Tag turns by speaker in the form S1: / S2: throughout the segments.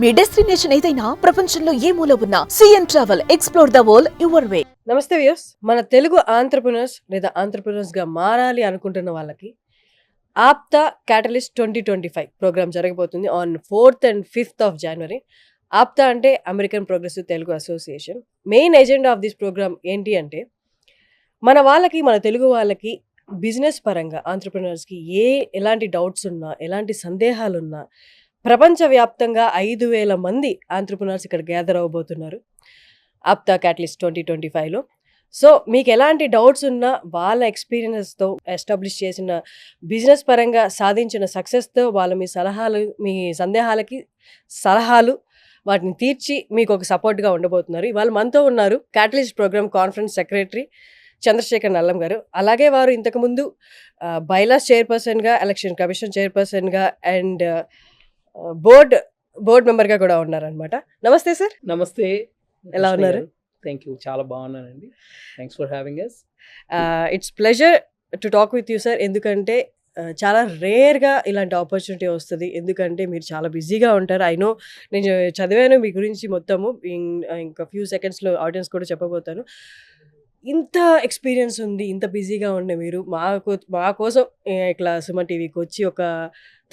S1: మీ destination ఏదైనా ప్రపంచంలో ఏ మూల ఉన్నా CN travel explore the world your way.
S2: నమస్తే వ్యూస్, మన తెలుగు ఆంట్రప్రినర్స్ లేదా ఆంట్రప్రినర్స్గా మారాలి అనుకుంటున్న వాళ్ళకి ఆప్తా క్యాటలిస్ట్ 2025 ప్రోగ్రామ్ జరగబోతుంది on 4th and 5th of January. APTA అంటే American progressive Telugu association. Main agenda of this programme ఏంటి అంటే మన తెలుగు వాళ్ళకి బిజినెస్ పరంగా ఆంట్రప్రినర్స్కి ఎలాంటి డౌట్స్ ఉన్నా, ఎలాంటి సందేహాలున్నా ప్రపంచవ్యాప్తంగా 5,000 మంది ఆంట్రప్రినర్స్ ఇక్కడ గ్యాదర్ అవ్వబోతున్నారు ఆప్తా క్యాటలిస్ట్ 2025లో. సో మీకు ఎలాంటి డౌట్స్ ఉన్నా వాళ్ళ ఎక్స్పీరియన్స్తో ఎస్టాబ్లిష్ చేసిన బిజినెస్ పరంగా సాధించిన సక్సెస్తో మీ సందేహాలకి సలహాలు వాటిని తీర్చి మీకు ఒక సపోర్ట్గా ఉండబోతున్నారు. ఇవాళ మనతో ఉన్నారు catalyst programme conference secretary Chandrasekhar Nallam garu. అలాగే వారు ఇంతకుముందు బైలాస్ చైర్పర్సన్గా, ఎలక్షన్ కమిషన్ చైర్పర్సన్గా అండ్ బోర్డ్ మెంబర్గా కూడా ఉన్నారనమాట. నమస్తే సార్.
S3: నమస్తే,
S2: ఎలా ఉన్నారు?
S3: థ్యాంక్ యూ, చాలా బాగున్నానండి. Thanks for having us.
S2: It's pleasure to talk with you sir. ఎందుకంటే చాలా రేర్గా ఇలాంటి ఆపర్చునిటీ వస్తుంది. ఎందుకంటే మీరు చాలా బిజీగా ఉంటారు. ఐ నో, నేను చదివాను మీ గురించి మొత్తము. ఇంకా ఫ్యూ సెకండ్స్లో ఆడియన్స్ కూడా చెప్పబోతాను. ఇంత ఎక్స్పీరియన్స్ ఉంది, ఇంత బిజీగా ఉండే మీరు మా కోసం ఇట్లా సుమన్ టీవీకి వచ్చి ఒక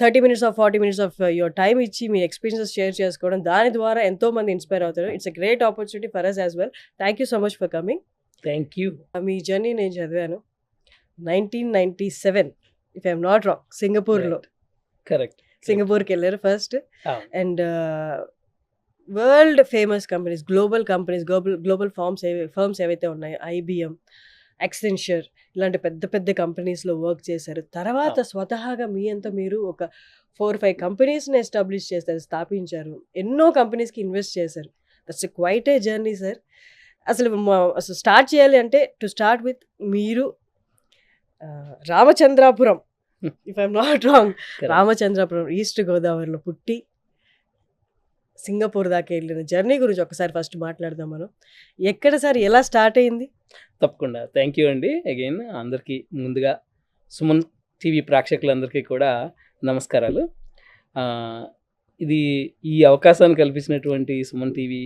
S2: 30 minutes or 40 minutes of your time ఇచ్చి మీ ఎక్స్పీరియన్సెస్ షేర్ చేసుకోవడం, దాని ద్వారా ఎంతోమంది ఇన్స్పైర్ అవుతారు. It's a great opportunity for us as well. Thank you so much for coming.
S3: Thank you.
S2: Me journey నేను చదివాను 1997 ఇఫ్ ఐఎమ్ నాట్ రాంగ్, సింగపూర్లో.
S3: Correct,
S2: సింగపూర్కి వెళ్ళారు first. And world famous companies, global firms ఏవైతే ఉన్నాయో, IBM, Accenture, ఇలాంటి పెద్ద పెద్ద కంపెనీస్లో వర్క్ చేశారు. తర్వాత స్వతహాగా మీ అంతా మీరు ఒక 4-5 కంపెనీస్ని ఎస్టాబ్లిష్ చేస్తారు, స్థాపించారు. ఎన్నో కంపెనీస్కి ఇన్వెస్ట్ చేశారు. That's quite a journey sir. అసలు స్టార్ట్ చేయాలి అంటే టు స్టార్ట్ విత్ మీరు Ramachandrapuram, if I'm not wrong, Ramachandrapuram east గోదావరిలో పుట్టి సింగపూర్ దాకా వెళ్ళిన జర్నీ గురించి ఒకసారి ఫస్ట్ మాట్లాడదాం మనం. ఎక్కడ సార్, ఎలా స్టార్ట్ అయింది?
S3: తప్పకుండా. థ్యాంక్ యూ అండి. అగైన్ అందరికీ ముందుగా సుమన్ టీవీ ప్రేక్షకులందరికీ కూడా నమస్కారాలు. ఈ అవకాశాన్ని కల్పించినటువంటి సుమన్ టీవీ,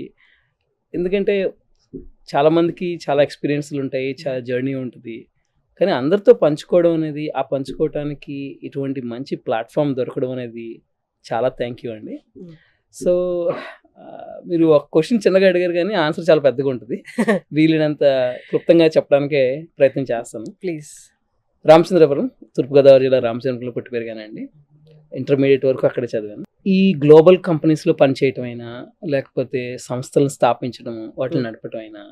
S3: ఎందుకంటే చాలామందికి చాలా ఎక్స్పీరియన్స్లు ఉంటాయి, చాలా జర్నీ ఉంటుంది. కానీ అందరితో పంచుకోవడం అనేది, ఆ పంచుకోవటానికి ఇటువంటి మంచి ప్లాట్ఫామ్ దొరకడం అనేది చాలా థ్యాంక్ యూ అండి. సో మీరు ఒక క్వశ్చన్ చిన్నగా అడిగారు, కానీ ఆన్సర్ చాలా పెద్దగా ఉంటుంది. వీలైనంత క్లుప్తంగా చెప్పడానికే ప్రయత్నం చేస్తాను,
S2: ప్లీజ్.
S3: రామచంద్రపురం, తూర్పుగోదావరి జిల్లా రామచంద్రపురంలో పుట్టి పెరిగానండి. ఇంటర్మీడియట్ వరకు అక్కడే చదివాను. ఈ గ్లోబల్ కంపెనీస్లో పనిచేయటం అయినా, లేకపోతే సంస్థలను స్థాపించడం, వాటిని నడపడం అయినా,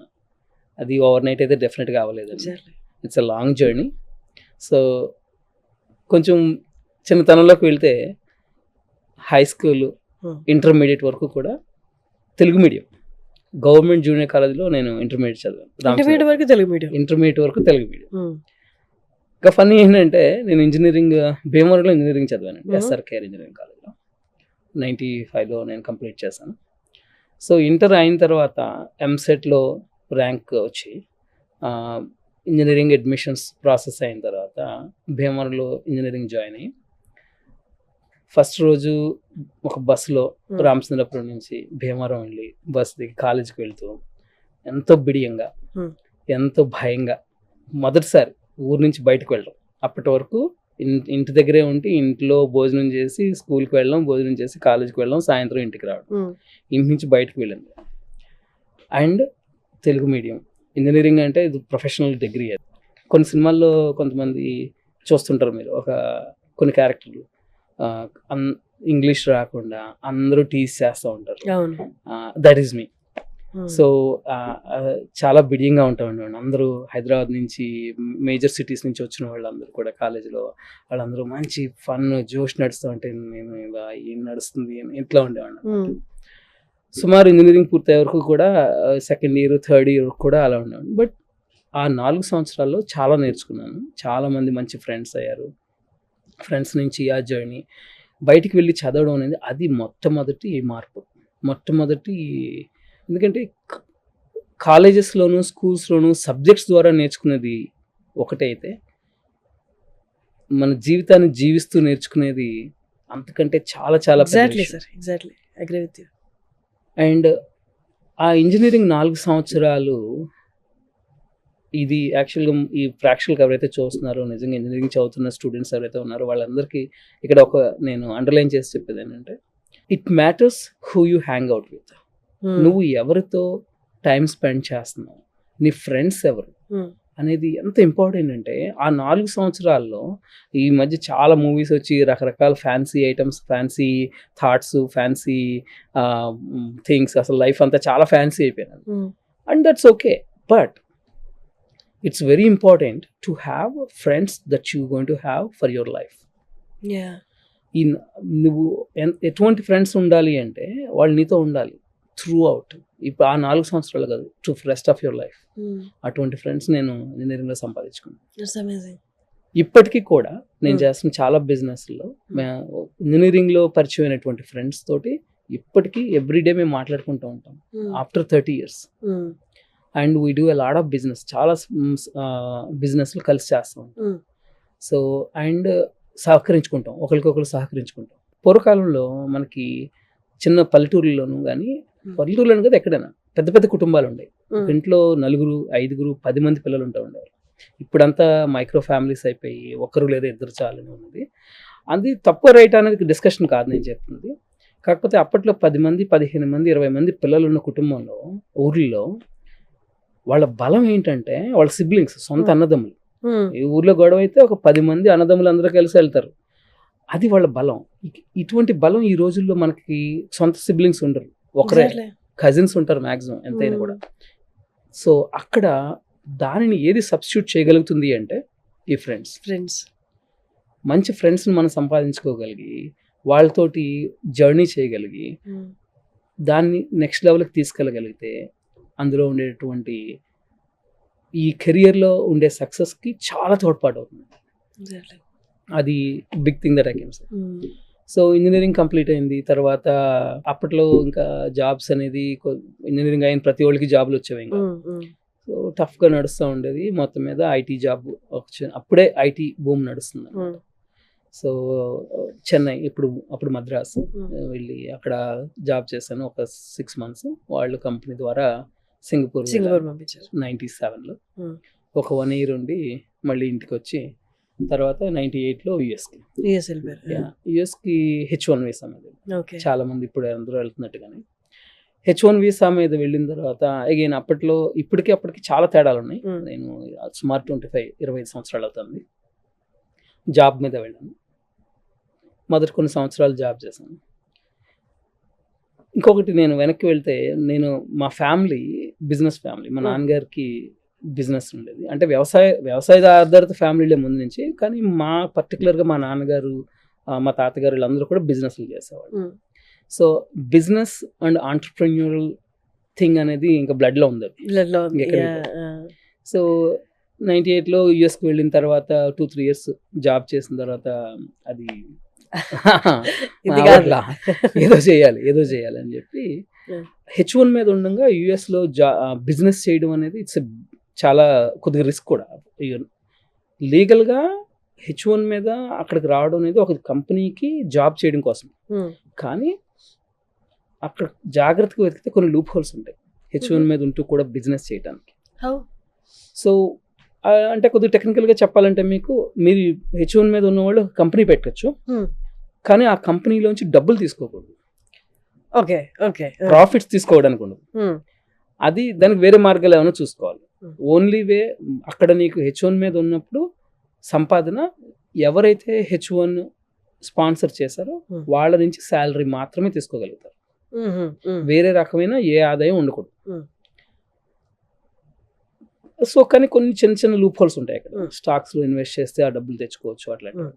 S3: అది ఓవర్ నైట్ అయితే డెఫినెట్గా అవ్వలేదండి. It's a long journey. So కొంచెం చిన్నతనంలోకి వెళ్తే హై స్కూల్, ఇంటర్మీడియట్ వరకు కూడా తెలుగు మీడియం, గవర్నమెంట్ జూనియర్ కాలేజ్లో నేను ఇంటర్మీడియట్ చదివాను. ఇంటర్మీడియట్ వరకు తెలుగు మీడియం. ఇంకా ఫన్నీ ఏంటంటే, నేను ఇంజనీరింగ్ భీమవరంలో ఇంజనీరింగ్ చదివానండి, SRKR ఇంజనీరింగ్ కాలేజ్లో. 95లో నేను కంప్లీట్ చేశాను. సో ఇంటర్ అయిన తర్వాత MSETలో ర్యాంక్ వచ్చి ఇంజనీరింగ్ అడ్మిషన్స్ ప్రాసెస్ అయిన తర్వాత భీమవరంలో ఇంజనీరింగ్ జాయిన్ అయ్యి, ఫస్ట్ రోజు ఒక బస్సులో రామచంద్రపురం నుంచి భీమవరం వెళ్ళి బస్సు దిగి కాలేజీకి వెళ్తూ ఎంతో బిడియంగా, ఎంతో భయంగా, మొదటిసారి ఊరు నుంచి బయటకు వెళ్ళడం. అప్పటి వరకు ఇంటి దగ్గరే ఉండి ఇంట్లో భోజనం చేసి స్కూల్కి వెళ్ళడం, భోజనం చేసి కాలేజీకి వెళ్ళడం, సాయంత్రం ఇంటికి రావడం. ఇంటి నుంచి బయటకు వెళ్ళింది. అండ్ తెలుగు మీడియం ఇంజనీరింగ్ అంటే ఇది ప్రొఫెషనల్ డిగ్రీ. అది కొన్ని సినిమాల్లో కొంతమంది చూస్తుంటారు మీరు, కొన్ని క్యారెక్టర్లు ఇంగ్లీష్ రాకుండా అందరూ టీజ్ చేస్తూ ఉంటారు. That is me. సో చాలా బిడియంగా ఉంటామండి. అందరూ హైదరాబాద్ నుంచి, మేజర్ సిటీస్ నుంచి వచ్చిన వాళ్ళందరూ కూడా కాలేజీలో, వాళ్ళందరూ మంచి ఫన్ జోష్ నడుస్తూ ఉంటే నేను ఇలా ఏం నడుస్తుంది అని ఇట్లా ఉండేవాడిని. సుమారు ఇంజనీరింగ్ పూర్తయ్యే వరకు కూడా, సెకండ్ ఇయర్, థర్డ్ ఇయర్ కూడా అలా ఉండేవాడిని. బట్ ఆ 4 సంవత్సరాల్లో చాలా నేర్చుకున్నాను. చాలామంది మంచి ఫ్రెండ్స్ అయ్యారు. ఫ్రెండ్స్ నుంచి ఆ జర్నీ, బయటికి వెళ్ళి చదవడం అనేది అది మొట్టమొదటి మార్పు. ఎందుకంటే కాలేజెస్లోను, స్కూల్స్లోను సబ్జెక్ట్స్ ద్వారా నేర్చుకునేది ఒకటే అయితే, మన జీవితాన్ని జీవిస్తూ నేర్చుకునేది అంతకంటే చాలా చాలా
S2: exactly sir, exactly. Agree with you.
S3: And ఆ ఇంజనీరింగ్ 4 సంవత్సరాలు ఇది యాక్చువల్గా ఈ ప్రేక్షకులకు ఎవరైతే చూస్తున్నారో, నిజంగా ఇంజనీరింగ్ చదువుతున్న స్టూడెంట్స్ ఎవరైతే ఉన్నారో వాళ్ళందరికీ ఇక్కడ ఒక నేను అండర్లైన్ చేసి చెప్పేది ఏంటంటే, it matters who you hang out with. నువ్వు ఎవరితో టైం స్పెండ్ చేస్తున్నావు, నీ ఫ్రెండ్స్ ఎవరు అనేది ఎంత ఇంపార్టెంట్ అంటే, ఆ 4 సంవత్సరాల్లో ఈ మధ్య చాలా మూవీస్ వచ్చి రకరకాల fancy items, fancy thoughts, fancy things, అసలు లైఫ్ అంతా చాలా ఫ్యాన్సీ అయిపోయినది. And that's okay, but it's very important to have friends that you going to have for your life. నువ్వు ఎటువంటి ఫ్రెండ్స్ ఉండాలి అంటే వాళ్ళు నీతో ఉండాలి త్రూ అవుట్. ఇప్పుడు ఆ 4 సంవత్సరాలు కాదు, to rest of your life. అటువంటి ఫ్రెండ్స్ నేను ఇంజనీరింగ్లో సంపాదించుకున్నాను. ఇప్పటికీ కూడా నేను చేస్తున్న చాలా బిజినెస్లో ఇంజనీరింగ్లో పరిచయం అయినటువంటి ఫ్రెండ్స్ తోటి ఇప్పటికీ ఎవ్రీడే మేము మాట్లాడుకుంటూ ఉంటాం after 30 years. And we do a lot of business, చాలా బిజినెస్లు కలిసి చేస్తాం. సో అండ్ సహకరించుకుంటాం, ఒకరికొకరు సహకరించుకుంటాం. పూర్వకాలంలో మనకి చిన్న పల్లెటూరులోనూ కానీ, పల్లెటూరులోనూ కదా ఎక్కడైనా పెద్ద పెద్ద కుటుంబాలు ఉండేవి. ఇంట్లో 4, 5, 10 మంది పిల్లలు ఉంటూ ఉండేవారు. ఇప్పుడంతా మైక్రో ఫ్యామిలీస్ అయిపోయి ఒకరు లేదా ఇద్దరు చాలని ఉన్నది. అది తక్కువ రైట్ అనేది డిస్కషన్ కాదు నేను చెప్తుంది. కాకపోతే అప్పట్లో 10 మంది, 15 మంది, 20 మంది పిల్లలు ఉన్న కుటుంబంలో, ఊర్లో వాళ్ళ బలం ఏంటంటే వాళ్ళ సిబ్లింగ్స్, సొంత అన్నదమ్ములు. ఈ ఊర్లో గొడవ అయితే ఒక 10 మంది అన్నదమ్ములు అందరూ కలిసి వెళ్తారు. అది వాళ్ళ బలం. ఇటువంటి బలం ఈ రోజుల్లో మనకి సొంత సిబ్లింగ్స్ ఉండరు, ఒకరే కజిన్స్ ఉంటారు మ్యాక్సిమం ఎంతైనా కూడా. సో అక్కడ దానిని ఏది సబ్స్టిట్యూట్ చేయగలుగుతుంది అంటే ఈ ఫ్రెండ్స్. మంచి ఫ్రెండ్స్ని మనం సంపాదించుకోగలిగి వాళ్ళతోటి జర్నీ చేయగలిగి దాన్ని నెక్స్ట్ లెవెల్కి తీసుకెళ్ళగలిగితే అందులో ఉండేటువంటి ఈ కెరియర్లో ఉండే సక్సెస్కి చాలా తోడ్పాటు అవుతుంది. అది big thing that I can say. So engineering complete అయింది తర్వాత అప్పట్లో ఇంకా జాబ్స్ అనేది ఇంజనీరింగ్ అయిన ప్రతి ఒళ్ళకి జాబ్లు వచ్చేవి. ఇంకా సో టఫ్గా నడుస్తూ ఉండేది. మొత్తం మీద ఐటీ జాబ్ అప్పుడే ఐటీ బూమ్ నడుస్తుంది. సో చెన్నై, అప్పుడు మద్రాసు వెళ్ళి అక్కడ జాబ్ చేశాను ఒక 6 months. వాళ్ళు కంపెనీ ద్వారా సింగపూర్ పంపించారు 97లో. ఒక 1 year ఉండి మళ్ళీ ఇంటికి వచ్చి తర్వాత 98లో యుఎస్కి H1 వీసా మీద. చాలా మంది ఇప్పుడు అందరూ వెళ్తున్నట్టుగానే H1 వీసా మీద వెళ్ళిన తర్వాత అగైన్ అప్పటికి చాలా తేడాలు ఉన్నాయి. నేను సుమారు 25 సంవత్సరాలు అవుతుంది జాబ్ మీద వెళ్ళాను. మొదటి కొన్ని సంవత్సరాలు జాబ్ చేశాను. ఇంకొకటి నేను వెనక్కి వెళ్తే, నేను మా ఫ్యామిలీ బిజినెస్ ఫ్యామిలీ. మా నాన్నగారికి బిజినెస్ ఉండేది, అంటే వ్యవసాయ ఆధారిత ఫ్యామిలీలే ముందు నుంచి. కానీ పర్టికులర్గా మా నాన్నగారు, మా తాతగారు వీళ్ళందరూ కూడా బిజినెస్లు చేసేవాళ్ళు. So business and entrepreneurial thing అనేది ఇంకా బ్లడ్లో ఉంది. సో 98లో యుఎస్కి వెళ్ళిన తర్వాత 2-3 years జాబ్ చేసిన తర్వాత అది ఏదో చేయాలి అని చెప్పి H1 మీద ఉండగా యుఎస్లో బిజినెస్ చేయడం అనేది చాలా కొద్దిగా రిస్క్ కూడా. లీగల్గా H1 మీద అక్కడికి రావడం అనేది ఒక కంపెనీకి జాబ్ చేయడం కోసం. కానీ అక్కడ జాగ్రత్తగా వెతికితే కొన్ని లూప్ హోల్స్ ఉంటాయి H1 మీద ఉంటూ కూడా బిజినెస్ చేయడానికి. సో అంటే కొద్దిగా టెక్నికల్గా చెప్పాలంటే మీరు H1 మీద ఉన్న వాళ్ళు కంపెనీ పెట్టచ్చు, కానీ ఆ కంపెనీలోంచి డబ్బులు తీసుకోకూడదు. ప్రాఫిట్స్ తీసుకోవడానికి ఉండదు. అది దానికి వేరే మార్గాలు ఏమైనా చూసుకోవాలి. ఓన్లీ వే అక్కడ నీకు H1 మీద ఉన్నప్పుడు సంపాదన ఎవరైతే H1 స్పాన్సర్ చేశారో వాళ్ళ నుంచి శాలరీ మాత్రమే తీసుకోగలుగుతారు. వేరే రకమైన ఏ ఆదాయం ఉండకూడదు. సో కానీ కొన్ని చిన్న లూప్ హోల్స్ ఉంటాయి అక్కడ. స్టాక్స్లో ఇన్వెస్ట్ చేస్తే ఆ డబ్బులు తెచ్చుకోవచ్చు అట్లాంటివి.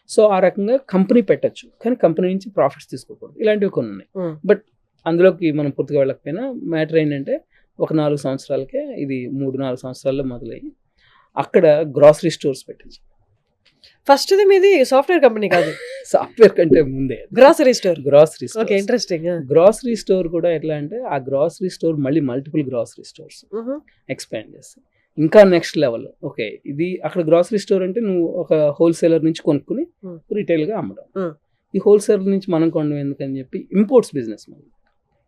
S3: సో ఆ రకంగా కంపెనీ పెట్టచ్చు, కానీ కంపెనీ నుంచి ప్రాఫిట్స్ తీసుకోకూడదు. ఇలాంటివి కొన్ని ఉన్నాయి. బట్ అందులోకి మనం పూర్తిగా వెళ్ళకపోయినా మ్యాటర్ ఏంటంటే, ఒక 4 సంవత్సరాలకే ఇది 3-4 సంవత్సరాల్లో మొదలయ్యి అక్కడ గ్రాసరీ స్టోర్స్ పెట్టచ్చు.
S2: ఫస్ట్ మీది సాఫ్ట్వేర్ కంపెనీ కాదు,
S3: సాఫ్ట్వేర్ కంటే ముందే
S2: grocery store.
S3: Interesting. Grocery store కూడా ఎట్లా అంటే, ఆ గ్రాసరీ స్టోర్ మళ్ళీ మల్టిపుల్ గ్రాసరీ స్టోర్స్ ఎక్స్పాండ్ చేస్తాయి. ఇంకా నెక్స్ట్ లెవెల్. ఓకే, ఇది అక్కడ గ్రాసరీ స్టోర్ అంటే నువ్వు ఒక హోల్సేలర్ నుంచి కొనుక్కుని రిటైల్గా అమ్మడం. ఈ హోల్సేల్ నుంచి మనం కొనడం ఎందుకని చెప్పి ఇంపోర్ట్స్ బిజినెస్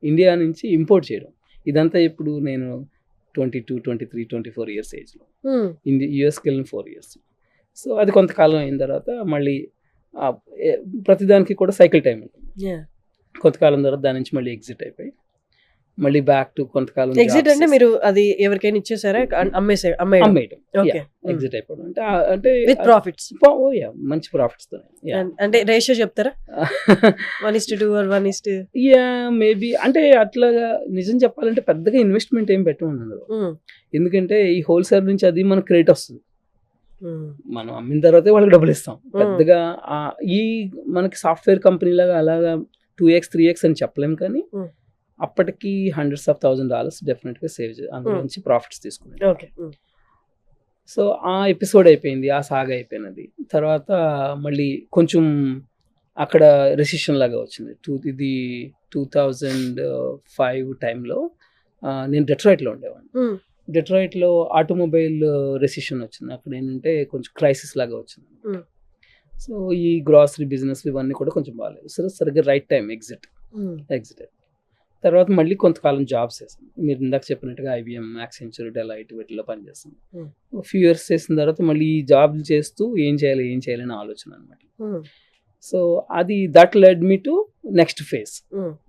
S3: ఇండియా నుంచి ఇంపోర్ట్ చేయడం. ఇదంతా ఇప్పుడు నేను 22, 23, 24 ఇయర్స్ ఏజ్లో యూఎస్కి వెళ్ళిన 4 ఇయర్స్. సో అది కొంతకాలం అయిన తర్వాత మళ్ళీ ప్రతిదానికి కూడా సైకిల్ టైం ఉంటుంది. కొంతకాలం తర్వాత దాని నుంచి మళ్ళీ ఎగ్జిట్ అయిపోయి మళ్ళీ బ్యాక్ టు కొంతకాలం
S2: ఎగ్జిట్ అంటే మీరు అది ఎవరికైనా ఇచ్చేసారా?
S3: అమ్మేయడం,
S2: ఓకే.
S3: ఎగ్జిట్ అయిపోవడం అంటే
S2: విత్ ప్రాఫిట్స్,
S3: మంచి ప్రాఫిట్స్ తో.
S2: అంటే రేషియో చెప్తారా? 1:2 or 1:?
S3: మేబీ అంటే అట్లాగా నిజం చెప్పాలంటే పెద్దగా ఇన్వెస్ట్మెంట్ ఏం పెట్టమన్నారు. ఎందుకంటే ఈ హోల్సేల్ నుంచి అది మనకు క్రెడిట్ వస్తుంది, మనం అమ్మిన తర్వాతే వాళ్ళకి డబ్బులు ఇస్తాం. పెద్దగా ఈ మనకి సాఫ్ట్వేర్ కంపెనీ లాగా అలాగా 2x 3x అని చెప్పలేం, కానీ అప్పటికి $100,000 డెఫినెట్గా సేవ్ చేయాలి, అందులో నుంచి ప్రాఫిట్స్ తీసుకున్నాను. సో ఆ ఎపిసోడ్ అయిపోయింది, ఆ సాగా అయిపోయినది. తర్వాత మళ్ళీ కొంచెం అక్కడ రెసిషన్ లాగా వచ్చింది. ఇది 2005 టైంలో నేను డెట్రాయిట్లో ఉండేవాడిని. డెట్రాయిట్లో ఆటోమొబైల్ రెసిషన్ వచ్చింది. అక్కడ ఏంటంటే కొంచెం క్రైసిస్ లాగా వచ్చింది. సో ఈ గ్రాసరీ బిజినెస్ ఇవన్నీ కూడా కొంచెం బాగాలేదు. సో సరిగ్గా రైట్ టైం ఎగ్జిట్. తర్వాత మళ్ళీ కొంతకాలం జాబ్స్ చేస్తాం. మీరు ఇందాక చెప్పినట్టుగా IBM, యాక్సెంచర్, డెలైట్ వీటిలో పనిచేస్తాం. ఫ్యూ ఇయర్స్ చేసిన తర్వాత మళ్ళీ ఈ జాబ్లు చేస్తూ ఏం చేయాలి అని ఆలోచన అనమాట. సో అది that lead me to next phase.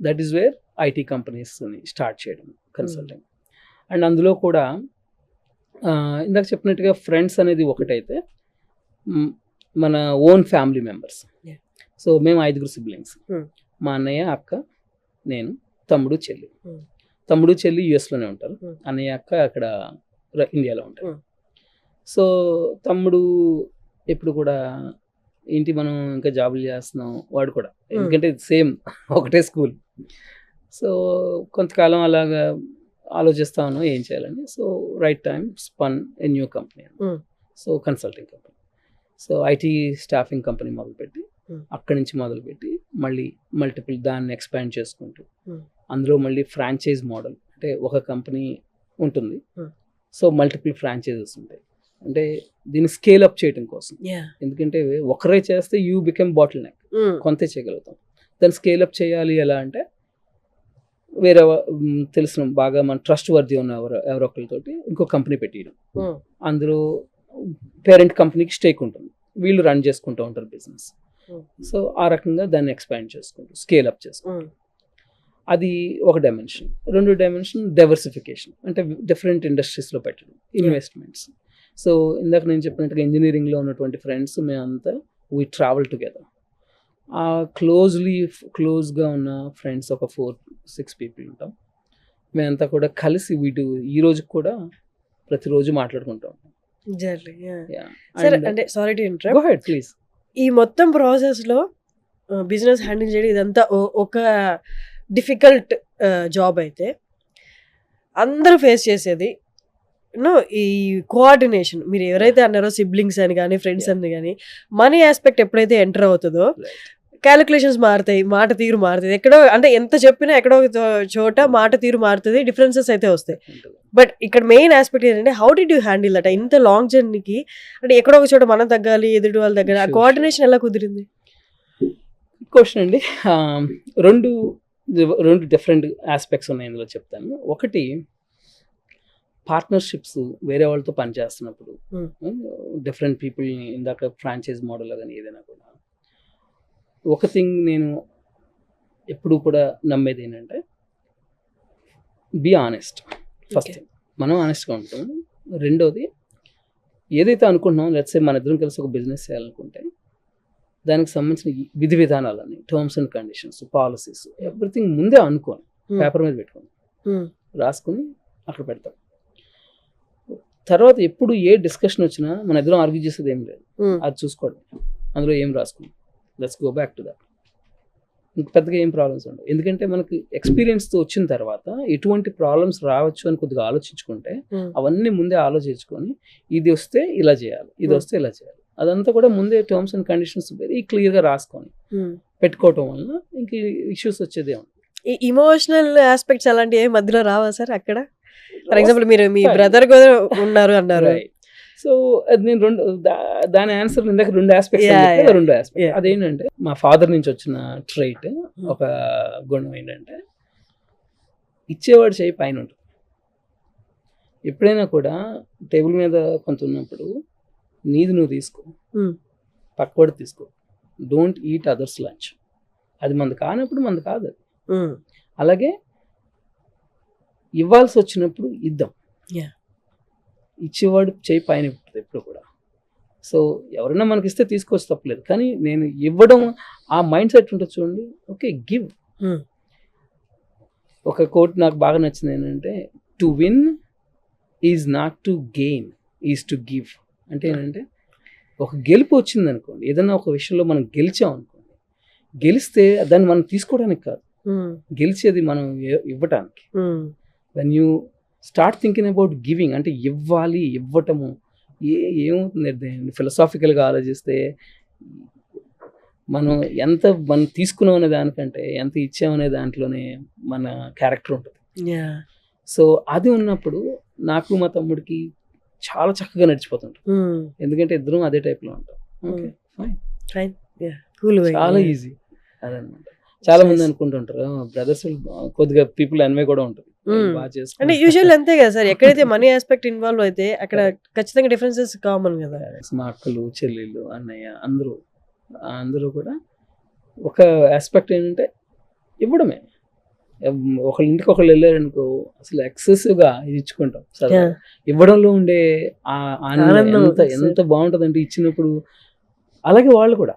S3: That is where IT companies start చేయడం, కన్సల్టింగ్. అండ్ అందులో కూడా ఇందాక చెప్పినట్టుగా ఫ్రెండ్స్ అనేది ఒకటైతే మన ఓన్ ఫ్యామిలీ మెంబర్స్. సో మేము 5 సిబ్లింగ్స్, మా అన్నయ్య, అక్క, నేను, తమ్ముడు, చెల్లి యుఎస్లోనే ఉంటారు. అన్నయ్య, అక్క అక్కడ ఇండియాలో ఉంటారు. సో తమ్ముడు ఎప్పుడు కూడా ఏంటి మనం ఇంకా జాబులు చేస్తున్నాం, వాడు కూడా, ఎందుకంటే సేమ్ ఒకటే స్కూల్. సో కొంతకాలం అలాగా ఆలోచిస్తా ఉన్నాం ఏం చేయాలని. So right time spun a new company, so consulting company. So IT staffing company మొదలుపెట్టి అక్కడి నుంచి మొదలుపెట్టి మళ్ళీ మల్టిపుల్ దాన్ని ఎక్స్పాండ్ చేసుకుంటూ అందులో మళ్ళీ ఫ్రాంచైజ్ మోడల్, అంటే ఒక కంపెనీ ఉంటుంది, సో మల్టిపుల్ ఫ్రాంచైజెస్ ఉంటాయి. అంటే దీన్ని స్కేల్ అప్ చేయడం కోసం, ఎందుకంటే ఒకరే చేస్తే యూ బికమ్ బాటిల్ నెక్, కొంతే చేయగలుగుతాం. దాన్ని స్కేల్ అప్ చేయాలి ఎలా అంటే వేరే తెలిసిన బాగా మన ట్రస్ట్ వర్ది ఉన్న ఎవరో ఒకరితోటి ఇంకో కంపెనీ పెట్టియడం, అందులో పేరెంట్ కంపెనీకి స్టేక్ ఉంటుంది, వీళ్ళు రన్ చేసుకుంటూ ఉంటారు బిజినెస్. సో ఆ రకంగా దాన్ని ఎక్స్పాండ్ చేసుకుంటూ స్కేల్ అప్ చేసుకుంటాం. అది ఒక డైమెన్షన్. 2 డైమెన్షన్ డైవర్సిఫికేషన్, అంటే డిఫరెంట్ ఇండస్ట్రీస్లో పెట్టడం, ఇన్వెస్ట్మెంట్స్. సో ఇందాక నేను చెప్పినట్టుగా ఇంజనీరింగ్లో ఉన్నటువంటి ఫ్రెండ్స్ మేమంతా వీ ట్రావెల్ టుగెదర్. ఆ క్లోజ్గా ఉన్న ఫ్రెండ్స్ ఒక 4-6 పీపుల్ ఉంటాం. మేమంతా కూడా కలిసి ఈ రోజు కూడా ప్రతిరోజు మాట్లాడుకుంటూ ఉంటాం.
S2: అంటే సారీ టు ఇంటరప్ట్,
S3: ప్లీజ్.
S2: ఈ మొత్తం ప్రాసెస్లో బిజినెస్ హ్యాండిల్ చేయడం ఇదంతా ఒక డిఫికల్ట్ జాబ్ అయితే అందరూ ఫేస్ చేసేది ఈ కోఆర్డినేషన్. మీరు ఎవరైతే అన్నారో సిబ్లింగ్స్ అని కానీ ఫ్రెండ్స్ అని కానీ, మనీ ఆస్పెక్ట్ ఎప్పుడైతే ఎంటర్ అవుతుందో క్యాలిక్యులేషన్స్ మారుతాయి, మాట తీరు మారుతుంది. ఎక్కడో అంటే ఎంత చెప్పినా ఎక్కడో చోట మాట తీరు మారుతుంది, డిఫరెన్సెస్ అయితే వస్తాయి. బట్ ఇక్కడ మెయిన్ ఆస్పెక్ట్ ఏంటంటే how did you handle that ఇంత లాంగ్ జర్నీకి? అంటే ఎక్కడో ఒక చోట మనం తగ్గాలి, ఎదుటి వాళ్ళు తగ్గాలి, ఆ కోఆర్డినేషన్ ఎలా కుదిరింది?
S3: క్వశ్చన్ అండి. రెండు డిఫరెంట్ ఆస్పెక్ట్స్ ఉన్నాయి ఇందులో చెప్తాను. ఒకటి పార్ట్నర్షిప్స్, వేరే వాళ్ళతో పనిచేస్తున్నప్పుడు డిఫరెంట్ పీపుల్ని, ఇందాక ఫ్రాంచైజ్ మోడల్లో కానీ ఏదైనా కూడా ఒక థింగ్ నేను ఎప్పుడు కూడా నమ్మేది ఏంటంటే బీ ఆనెస్ట్. ఫస్ట్ థింగ్ మనం ఆనెస్ట్గా ఉంటాం. రెండోది ఏదైతే అనుకుంటున్నాం, లెట్స్ సే మన ఇద్దరం కలిసి ఒక బిజినెస్ చేయాలనుకుంటే దానికి సంబంధించిన విధి విధానాలన్నీ, terms and conditions, policies, everything ముందే అనుకోని పేపర్ మీద పెట్టుకోండి, రాసుకుని అక్కడ పెడతాం. తర్వాత ఎప్పుడు ఏ డిస్కషన్ వచ్చినా మన ఇద్దరం ఆర్గ్యూ చేసేది ఏం లేదు, అది చూసుకోవడం, అందులో ఏం రాసుకున్నాం, let's go back to that. ఇంక పెద్దగా ఏం ప్రాబ్లమ్స్ ఉండవు. ఎందుకంటే మనకి ఎక్స్పీరియన్స్తో వచ్చిన తర్వాత ఎటువంటి ప్రాబ్లమ్స్ రావచ్చు అని కొద్దిగా ఆలోచించుకుంటే అవన్నీ ముందే ఆలోచించుకొని ఇది వస్తే ఇలా చేయాలి, ఇది వస్తే ఇలా చేయాలి, అదంతా కూడా ముందే టర్మ్స్ అండ్ కండిషన్స్ వెరీ క్లియర్గా రాసుకొని పెట్టుకోవటం వల్ల ఇంక ఇష్యూస్ వచ్చేదే ఉంది.
S2: ఈ ఇమోషనల్ ఆస్పెక్ట్స్ అలాంటివి ఏ మధ్యలో రావా సార్ అక్కడ? ఫర్ ఎగ్జాంపుల్ మీరు మీ బ్రదర్ కూడా ఉన్నారు అన్నారు.
S3: సో అది నేను దాని ఆన్సర్ ఇందాక 2 aspects
S2: Yeah, yeah.
S3: 2 aspect.
S2: Yeah.
S3: అదేంటంటే మా ఫాదర్ నుంచి వచ్చిన ట్రైట్, ఒక గుణం ఏంటంటే ఇచ్చేవాడు చేయి పైన ఉంటుంది. ఎప్పుడైనా కూడా టేబుల్ మీద కొంత ఉన్నప్పుడు నీది నువ్వు తీసుకో,
S2: Hmm.
S3: పక్కవాడు తీసుకో. Don't eat others lunch. అది మనది కానప్పుడు మనది కాదు అది. అలాగే ఇవ్వాల్సి వచ్చినప్పుడు ఇద్దాం.
S2: Yeah.
S3: ఇచ్చేవాడు చేయి పైన ఉంటుంది ఎప్పుడు కూడా. సో ఎవరైనా మనకి ఇస్తే తీసుకోవచ్చు, తప్పలేదు. కానీ నేను ఇవ్వడం, ఆ మైండ్ సెట్ ఉంటుంది చూడండి. Okay, give. ఒక కోట్ నాకు బాగా నచ్చింది ఏంటంటే, to win is not to gain, is to give. అంటే ఏంటంటే, ఒక గెలుపు వచ్చింది అనుకోండి, ఏదైనా ఒక విషయంలో మనం గెలిచాం అనుకోండి, గెలిస్తే దాన్ని మనం తీసుకోవడానికి కాదు, గెలిచేది మనం ఇవ్వటానికి. When you start thinking about giving, అంటే ఇవ్వాలి, ఇవ్వటము, ఏమవుతుంది ఫిలసాఫికల్గా ఆలోచిస్తే, మనం తీసుకున్నాం అనే దానికంటే ఎంత ఇచ్చామనే దాంట్లోనే మన క్యారెక్టర్ ఉంటుంది. సో అది ఉన్నప్పుడు నాకు మా తమ్ముడికి చాలా చక్కగా నడిచిపోతుంటాం. ఎందుకంటే ఇద్దరం అదే టైప్లో ఉంటాం. ఓకే, ఫైన్, చాలా ఈజీ అదనమాట. చాలా మంది అనుకుంటుంటారు బ్రదర్స్ కొద్దిగా పీపుల్ ఎన్వే కూడా ఉంటుంది.
S2: అంటే యూజువల్ అంతే కదా సార్, ఎక్కడైతే మనీ ఆస్పెక్ట్ ఇన్వాల్వ్ అయితే అక్కడ ఖచ్చితంగా డిఫరెన్సెస్ కామన్ కదా.
S3: మా అక్కలు, చెల్లెళ్ళు, అన్నయ్య అందరూ కూడా ఒక ఆస్పెక్ట్ ఏంటంటే ఇవ్వడమే. ఒకళ్ళ ఇంటికి ఒకళ్ళు వెళ్ళారనుకో, అసలు ఎక్సెసివ్గా ఇది ఇచ్చుకుంటాం. సరే, ఇవ్వడంలో ఉండే ఆనందం ఎంత బాగుంటుంది అంటే ఇచ్చినప్పుడు. అలాగే వాళ్ళు కూడా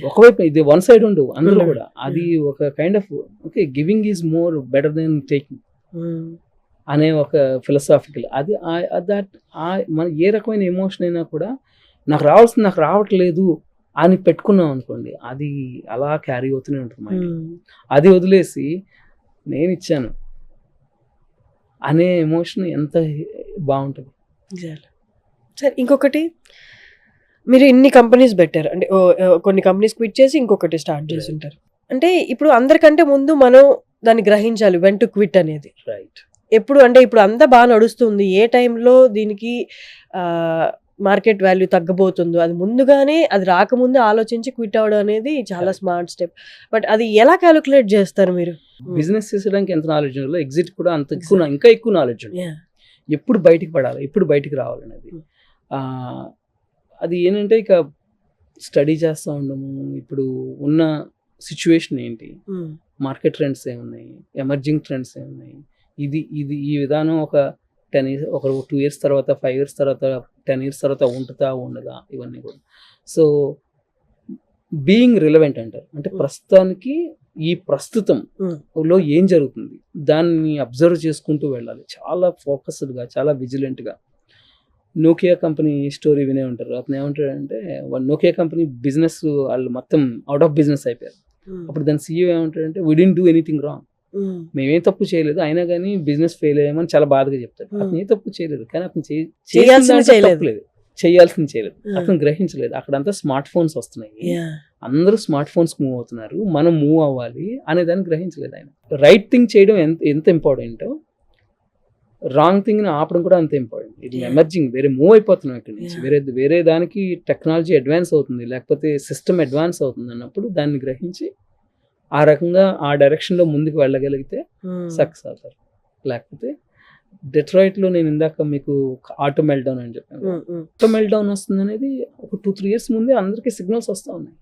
S3: ఒకవైపు ఇది వన్ సైడ్ ఉండవు అందరూ కూడా. అది ఒక kind of okay, giving is more better than taking అనే ఒక ఫిలసాఫికల్. అది మన ఏ రకమైన ఎమోషన్ అయినా కూడా నాకు రావాల్సింది నాకు రావట్లేదు అని పెట్టుకున్నాం అనుకోండి, అది అలా క్యారీ అవుతూనే ఉంటుంది మైండ్. అది వదిలేసి నేను ఇచ్చాను అనే ఎమోషన్ ఎంత బాగుంటుంది.
S2: సార్ ఇంకొకటి, మీరు ఇన్ని కంపెనీస్ పెట్టారు అంటే కొన్ని కంపెనీస్ క్విట్ చేసి ఇంకొకటి స్టార్ట్ చేసి ఉంటారు. అంటే ఇప్పుడు అందరికంటే ముందు మనం దాన్ని గ్రహించాలి వెన్ టు క్విట్ అనేది.
S3: రైట్.
S2: ఎప్పుడు అంటే ఇప్పుడు అంతా బాగా నడుస్తుంది, ఏ టైంలో దీనికి మార్కెట్ వాల్యూ తగ్గబోతుందో అది ముందుగానే, అది రాకముందే ఆలోచించి క్విట్ అవ్వడం అనేది చాలా స్మార్ట్ స్టెప్. బట్ అది ఎలా క్యాలిక్యులేట్ చేస్తారు మీరు?
S3: బిజినెస్ చేసడానికి ఎంత నాలెడ్జ్ ఉందో ఎగ్జిట్ కూడా అంత ఎక్కువ, ఇంకా ఎక్కువ నాలెడ్జ్ ఉంది. ఎప్పుడు బయటికి పడాలి, ఎప్పుడు బయటికి రావాలనేది. అది ఏంటంటే ఇక స్టడీ చేస్తూ ఉండము. ఇప్పుడు ఉన్న సిచ్యువేషన్ ఏంటి, మార్కెట్ ట్రెండ్స్ ఏమున్నాయి, ఎమర్జింగ్ ట్రెండ్స్ ఏమున్నాయి, ఈ విధానం ఒక 10 years, ఒక 2 years తర్వాత, 5 years తర్వాత, 10 years తర్వాత ఉంటుందా ఉండదా, ఇవన్నీ కూడా. సో బీయింగ్ రిలవెంట్ అంటారు. అంటే ప్రస్తుతానికి ఈ ప్రస్తుతంలో ఏం జరుగుతుంది దాన్ని అబ్జర్వ్ చేసుకుంటూ వెళ్ళాలి. చాలా ఫోకస్డ్గా, చాలా విజిలెంట్గా. నోకియా కంపెనీ స్టోరీ వినే ఉంటారు. అతను ఏమంటాడంటే, నోకియా కంపెనీ బిజినెస్ వాళ్ళు మొత్తం అవుట్ ఆఫ్ బిజినెస్ అయిపోయారు. అప్పుడు దాని సీఈఓ ఏమంటాడంటే, వి డిడ్ంట్ డూ ఎనీథింగ్ రాంగ్, మేమేం తప్పు చేయలేదు, అయినా కానీ బిజినెస్ ఫెయిల్ అయ్యామని చాలా బాధగా చెప్తాడు. అతను ఏ తప్పు చేయలేదు, కానీ అతను చేయాల్సింది చేయలేదు, అతను గ్రహించలేదు. అక్కడంతా స్మార్ట్ ఫోన్స్ వస్తున్నాయి, అందరూ స్మార్ట్ ఫోన్స్ మూవ్ అవుతున్నారు, మనం మూవ్ అవ్వాలి అనే దాన్ని గ్రహించలేదు ఆయన. రైట్ థింగ్ చేయడం ఎంత ఇంపార్టెంటో, రాంగ్ థింగ్ ని ఆపడం కూడా అంతే ఇంపార్టెంట్. ఇది ఎమర్జింగ్, వేరే మూవ్ అయిపోతున్నాం ఇక్కడి నుంచి, వేరే దానికి టెక్నాలజీ అడ్వాన్స్ అవుతుంది, లేకపోతే సిస్టమ్ అడ్వాన్స్ అవుతుంది అన్నప్పుడు దాన్ని గ్రహించి ఆ రకంగా ఆ డైరెక్షన్ లో ముందుకు వెళ్ళగలిగితే సక్సెస్ అవుతారు. లేకపోతే డెట్రాయిట్ లో నేను ఇందాక మీకు ఆటో మెల్ట్డౌన్ అని చెప్పాను. ఆటో మెల్ట్డౌన్ వస్తుంది అనేది ఒక 2-3 years ముందే అందరికీ సిగ్నల్స్ వస్తూ ఉన్నాయి.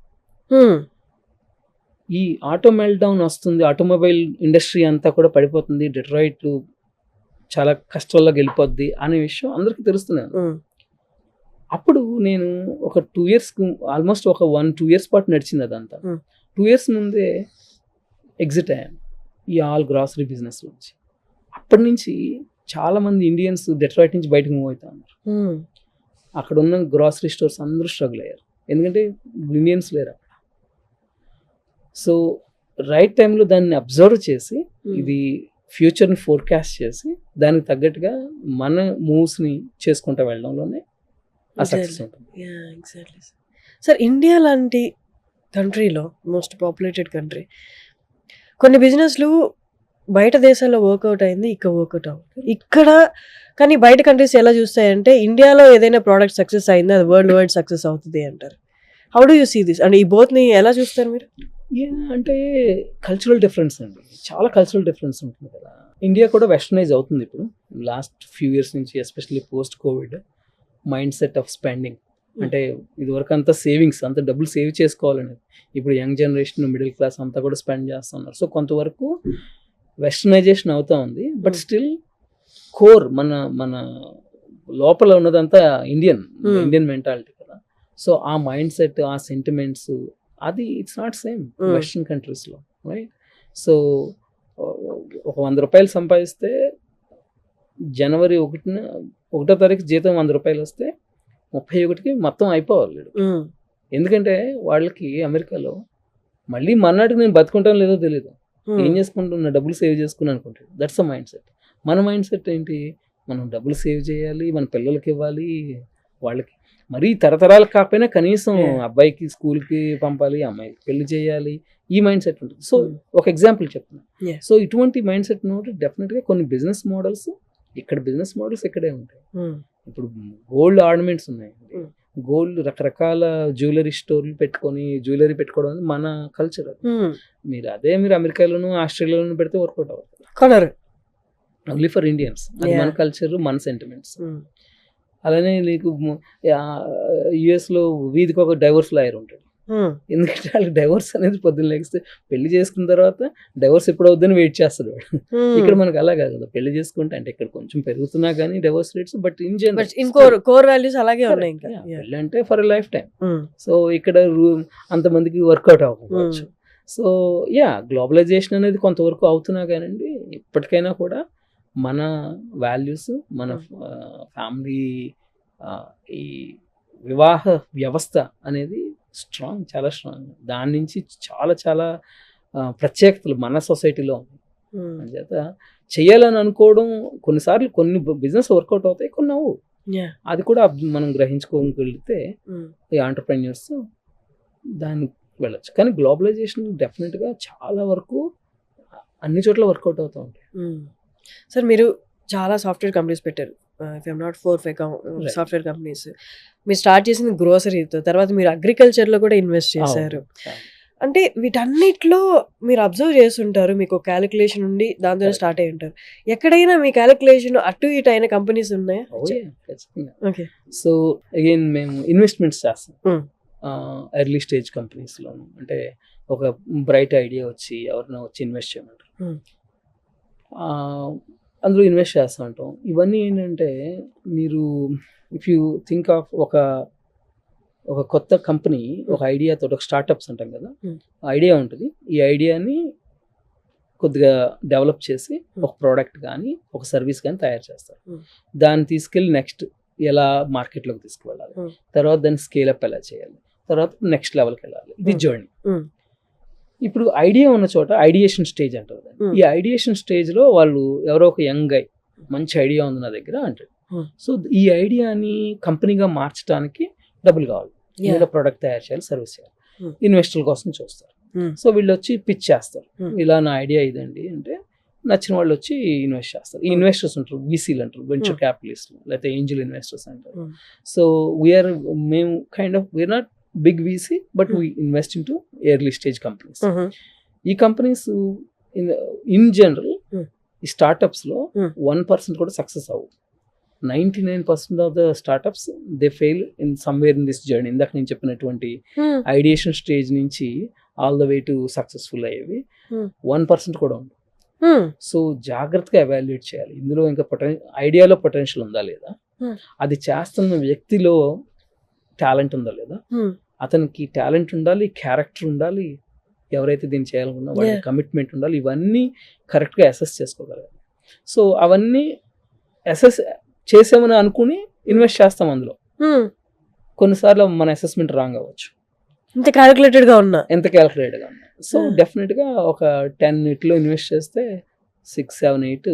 S3: ఈ ఆటో మెల్ట్డౌన్ వస్తుంది, ఆటోమొబైల్ ఇండస్ట్రీ అంతా కూడా పడిపోతుంది, డెట్రాయిట్ చాలా కష్టాల్లో వెళ్ళిపోద్ది అనే విషయం అందరికీ తెలుస్తున్నాను. అప్పుడు నేను ఒక 2 years, ఆల్మోస్ట్ ఒక 1-2 years పాటు నడిచింది అదంతా. 2 years ముందే ఎగ్జిట్ అయ్యాను ఈ ఆల్ గ్రాసరీ బిజినెస్ నుంచి. అప్పటి నుంచి చాలా మంది ఇండియన్స్ డెట్రాయిట్ నుంచి బయటకు మూవ్ అవుతా ఉన్నారు. అక్కడ ఉన్న గ్రాసరీ స్టోర్స్ అందరూ స్ట్రగుల్ అయ్యారు, ఎందుకంటే ఇండియన్స్ లేరు అక్కడ. సో రైట్ టైంలో దాన్ని అబ్జర్వ్ చేసి, ఇది ఫ్యూచర్ని ఫోర్కాస్ట్ చేసి దానికి తగ్గట్టుగా మన మూవ్స్ని చేసుకుంటూ వెళ్ళడంలోనే ఆ సక్సెస్ ఉంటుంది.
S2: సార్ ఇండియా లాంటి కంట్రీలో, మోస్ట్ పాపులేటెడ్ కంట్రీ, కొన్ని బిజినెస్లు బయట దేశాల్లో వర్కౌట్ అయింది, ఇక్కడ వర్కౌట్ అవుతుంది ఇక్కడ. కానీ బయట కంట్రీస్ ఎలా చూస్తాయంటే ఇండియాలో ఏదైనా ప్రోడక్ట్ సక్సెస్ అయింది అది వరల్డ్ వైడ్ సక్సెస్ అవుతుంది అంటారు. How do you see this? అంటే ఈ బోత్ని ఎలా చూస్తారు మీరు?
S3: అంటే కల్చరల్ డిఫరెన్స్ అండి, చాలా కల్చరల్ డిఫరెన్స్ ఉంటుంది కదా. ఇండియా కూడా వెస్టర్నైజ్ అవుతుంది ఇప్పుడు లాస్ట్ ఫ్యూ ఇయర్స్ నుంచి, especially post Covid mind set of spending. అంటే ఇదివరకు అంతా సేవింగ్స్, అంత డబ్బులు సేవ్ చేసుకోవాలనేది. ఇప్పుడు యంగ్ జనరేషన్, మిడిల్ క్లాస్ అంతా కూడా స్పెండ్ చేస్తున్నారు. సో కొంతవరకు వెస్టర్నైజేషన్ అవుతా ఉంది. బట్ స్టిల్ కోర్ మన లోపల ఉన్నదంతా ఇండియన్ మెంటాలిటీ కదా. సో ఆ మైండ్ సెట్, ఆ సెంటిమెంట్స్, అది ఇట్స్ నాట్ సేమ్ వెస్టర్న్ కంట్రీస్లో, రైట్? సో ఒక 100 రూపాయలు సంపాదిస్తే జనవరి 1వ తారీఖు జీతం 100 రూపాయలు వస్తే 31కి మొత్తం అయిపోవాలి. ఎందుకంటే వాళ్ళకి అమెరికాలో మళ్ళీ మర్నాటికి నేను బతుకుంటాను లేదో తెలియదు, ఏం చేసుకుంటున్నా, డబ్బులు సేవ్ చేసుకుని అనుకుంటాడు. That's a mind set. మన మైండ్ సెట్ ఏంటి? మనం డబ్బులు సేవ్ చేయాలి, మన పిల్లలకి ఇవ్వాలి, వాళ్ళకి మరీ తరతరాలకు కాకపోయినా కనీసం అబ్బాయికి స్కూల్కి పంపాలి, అమ్మాయికి పెళ్లి చేయాలి, ఈ మైండ్ సెట్ ఉంటుంది. సో ఒక ఎగ్జాంపుల్ చెప్తున్నాను. సో ఇటువంటి మైండ్ సెట్ నోటి డెఫినెట్గా కొన్ని బిజినెస్ మోడల్స్ ఇక్కడే ఉంటాయి. ఇప్పుడు గోల్డ్ ఆర్నమెంట్స్ ఉన్నాయండి, గోల్డ్ రకరకాల జ్యువెలరీ స్టోర్లు పెట్టుకొని జ్యువెలరీ పెట్టుకోవడం అనేది మన కల్చర్. మీరు అమెరికాలోను ఆస్ట్రేలియాలోను పెడితే వర్కౌట్ అవుతుంది. Only for Indians. అది మన కల్చర్, మన సెంటిమెంట్స్. అలానే నీకు యుఎస్లో వీధికి ఒక డైవోర్స్ లాయర్ ఉంటాడు. ఎందుకంటే వాళ్ళకి డైవోర్స్ అనేది పొద్దున్న లేస్తే పెళ్లి చేసుకున్న తర్వాత డైవోర్స్ ఎప్పుడు అవుద్దని వెయిట్ చేస్తాడు వాడు. ఇక్కడ మనకి అలా కాదు కదా, పెళ్లి చేసుకుంటే అంటే ఇక్కడ కొంచెం పెరుగుతున్నా కానీ divorce rates, but in general
S2: core values అలాగే ఉన్నాయి.
S3: పెళ్ళి అంటే ఫర్ లైఫ్ టైం. సో ఇక్కడ అంతమందికి వర్కౌట్ అవ్వకపోవచ్చు. సో గ్లోబలైజేషన్ అనేది కొంతవరకు అవుతున్నా కానండి, ఇప్పటికైనా కూడా మన వాల్యూస్, మన ఫ్యామిలీ, ఈ వివాహ వ్యవస్థ అనేది స్ట్రాంగ్, చాలా స్ట్రాంగ్. దాని నుంచి చాలా చాలా ప్రత్యేకతలు మన సొసైటీలో ఉన్నాయి. అంచేత చేయాలని అనుకోవడం కొన్నిసార్లు కొన్ని బిజినెస్ వర్కౌట్ అవుతాయి, కొన్ని అవ్వు. అది కూడా మనం గ్రహించుకోగలిగితే ఈ ఆంటర్ప్రెన్యూర్స్ దాన్ని వెళ్ళచ్చు. కానీ గ్లోబలైజేషన్ డెఫినెట్గా చాలా వరకు అన్ని చోట్ల వర్కౌట్ అవుతూ ఉంటాయి.
S2: సార్ మీరు చాలా సాఫ్ట్వేర్ కంపెనీస్ పెట్టారు, if I'm not 4-5 software companies. మీరు స్టార్ట్ చేసింది గ్రోసరీతో, తర్వాత మీరు అగ్రికల్చర్లో కూడా ఇన్వెస్ట్ చేశారు. అంటే వీటన్నిటిలో మీరు అబ్జర్వ్ చేస్తుంటారు, మీకు క్యాలిక్యులేషన్ ఉండి దాంతో స్టార్ట్ అయి ఉంటారు. ఎక్కడైనా మీ క్యాలిక్యులేషన్ అటు ఇటు అయిన కంపెనీస్ ఉన్నాయా?
S3: ఓకే. సో అగైన్ మేము ఇన్వెస్ట్మెంట్స్ చేస్తాం ఎర్లీ స్టేజ్ కంపెనీస్లోను. అంటే ఒక బ్రైట్ ఐడియా వచ్చి ఎవరైనా వచ్చి ఇన్వెస్ట్ చేయమంటారు, అందులో ఇన్వెస్ట్ చేస్తూ ఉంటాం. ఇవన్నీ ఏంటంటే మీరు ఇఫ్ యూ థింక్ ఆఫ్ ఒక కొత్త కంపెనీ, ఒక ఐడియాతో, ఒక స్టార్టప్స్ అంటాం కదా, ఐడియా ఉంటుంది. ఈ ఐడియాని కొద్దిగా డెవలప్ చేసి ఒక ప్రోడక్ట్ కానీ ఒక సర్వీస్ కానీ తయారు చేస్తారు. దాన్ని తీసుకెళ్ళి నెక్స్ట్ ఎలా మార్కెట్లోకి తీసుకువెళ్ళాలి, తర్వాత దాన్ని స్కేలప్ ఎలా చేయాలి, తర్వాత నెక్స్ట్ లెవెల్కి వెళ్ళాలి. ఇది జర్నీ. ఇప్పుడు ఐడియా ఉన్న చోట ఐడియేషన్ స్టేజ్ అంటారు. ఈ ఐడియేషన్ స్టేజ్లో వాళ్ళు ఎవరో ఒక యంగ్ గై మంచి ఐడియా ఉంది నా దగ్గర అంటాడు. సో ఈ ఐడియాని కంపెనీగా మార్చడానికి డబ్బులు కావాలి, ఏదో ప్రోడక్ట్ తయారు చేయాలి, సర్వీస్ చేయాలి. ఇన్వెస్టర్ల కోసం చూస్తారు. సో వీళ్ళు వచ్చి పిచ్ చేస్తారు, ఇలా నా ఐడియా ఇదండి అంటే నచ్చిన వాళ్ళు వచ్చి ఇన్వెస్ట్ చేస్తారు. ఈ ఇన్వెస్టర్స్ ఉంటారు, వీసీలు అంటారు, వెంచర్ క్యాపిటలిస్ట్, లేకపోతే ఏంజల్ ఇన్వెస్టర్స్ అంటారు. So we are not big VC, but we invest into early stage companies. ఈ కంపెనీస్ ఇన్ జనరల్ ఈ స్టార్టప్స్ లో 1% కూడా సక్సెస్ అవ్వవు. 99% of the startups they fail in somewhere in this journey. ఇందాక నేను చెప్పినటువంటి ఐడియేషన్ స్టేజ్ నుంచి all the way to successful అయ్యేవి 1% కూడా ఉండవు. సో జాగ్రత్తగా ఎవాల్యుయేట్ చేయాలి. ఇందులో ఇంకా ఐడియాలో పొటెన్షియల్ ఉందా లేదా, అది చేస్తున్న వ్యక్తిలో టాలెంట్ ఉందా లేదా, అతనికి టాలెంట్ ఉండాలి, క్యారెక్టర్ ఉండాలి, ఎవరైతే దీన్ని చేయాలనుకున్నా వాళ్ళ కమిట్మెంట్ ఉండాలి. ఇవన్నీ కరెక్ట్గా అసెస్ చేసుకోగలగాలి. సో అవన్నీ అసెస్ చేసామని అనుకుని ఇన్వెస్ట్ చేస్తాం అందులో. కొన్నిసార్లు మన అసెస్మెంట్ రాంగ్ అవ్వచ్చు, ఎంత క్యాలిక్యులేటెడ్గా ఉన్నా. సో డెఫినెట్గా ఒక 10 ఇట్లో ఇన్వెస్ట్ చేస్తే 6, 7, 8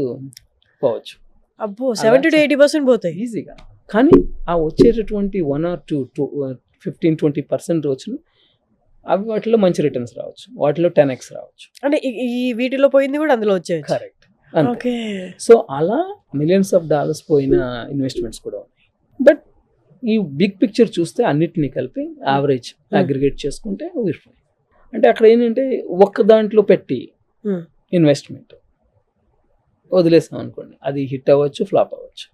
S3: పోవచ్చు. అబ్బో, 70 to 80% పోతాయి ఈజీగా. కానీ ఆ వచ్చేటటువంటి 1 or 2, 15-20% వచ్చిన అవి వాటిలో మంచి రిటర్న్స్ రావచ్చు, వాటిలో 10x రావచ్చు.
S2: అంటే ఈ వీటిలో పోయింది కూడా అందులో వచ్చేది.
S3: కరెక్ట్. అంతే.
S2: ఓకే.
S3: సో అలా మిలియన్స్ ఆఫ్ డాలర్స్ పోయిన ఇన్వెస్ట్మెంట్స్ కూడా ఉన్నాయి. బట్ ఈ బిగ్ పిక్చర్ చూస్తే అన్నిటినీ కలిపి యావరేజ్ అగ్రిగేట్ చేసుకుంటే we're fine. అంటే అక్కడ ఏంటంటే ఒక్క దాంట్లో పెట్టి ఇన్వెస్ట్మెంట్ వదిలేసాం అనుకోండి, అది హిట్ అవ్వచ్చు, ఫ్లాప్ అవ్వచ్చు.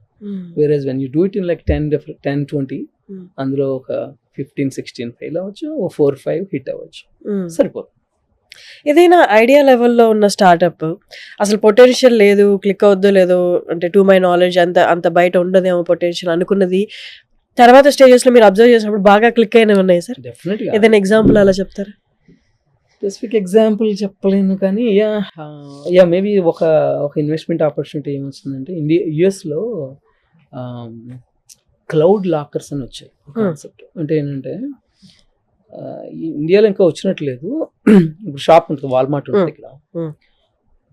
S3: Average when you do it in like 10-20 అందులో ఒక 15-16 ఫెయిల్ అవ్వచ్చు, 4-5 హిట్ అవ్వచ్చు, సరిపోతుంది.
S2: ఏదైనా ఐడియా లెవెల్లో ఉన్న స్టార్ట్అప్ అసలు పొటెన్షియల్ లేదు, క్లిక్ అవుద్దో లేదో, అంటే టు మై నాలెడ్జ్ అంత బయట ఉండదేమో పొటెన్షియల్ అనుకున్నది, తర్వాత స్టేజెస్లో మీరు అబ్జర్వ్ చేసినప్పుడు బాగా క్లిక్ అయినవి ఉన్నాయి సార్?
S3: డెఫినెట్గా.
S2: ఏదైనా ఎగ్జాంపుల్ అలా చెప్తారా?
S3: స్పెసిఫిక్ ఎగ్జాంపుల్ చెప్పలేను, కానీ మేబీ ఒక ఇన్వెస్ట్మెంట్ ఆపర్చునిటీ ఏమొస్తుందంటే యుఎస్లో క్లౌడ్ లాకర్స్ అని వచ్చాయి కాన్సెప్ట్. అంటే ఏంటంటే ఇండియాలో ఇంకా వచ్చినట్లేదు. ఇప్పుడు షాప్ ఉంటుంది, వాల్మార్ట్ ఉంటుంది ఇక్కడ.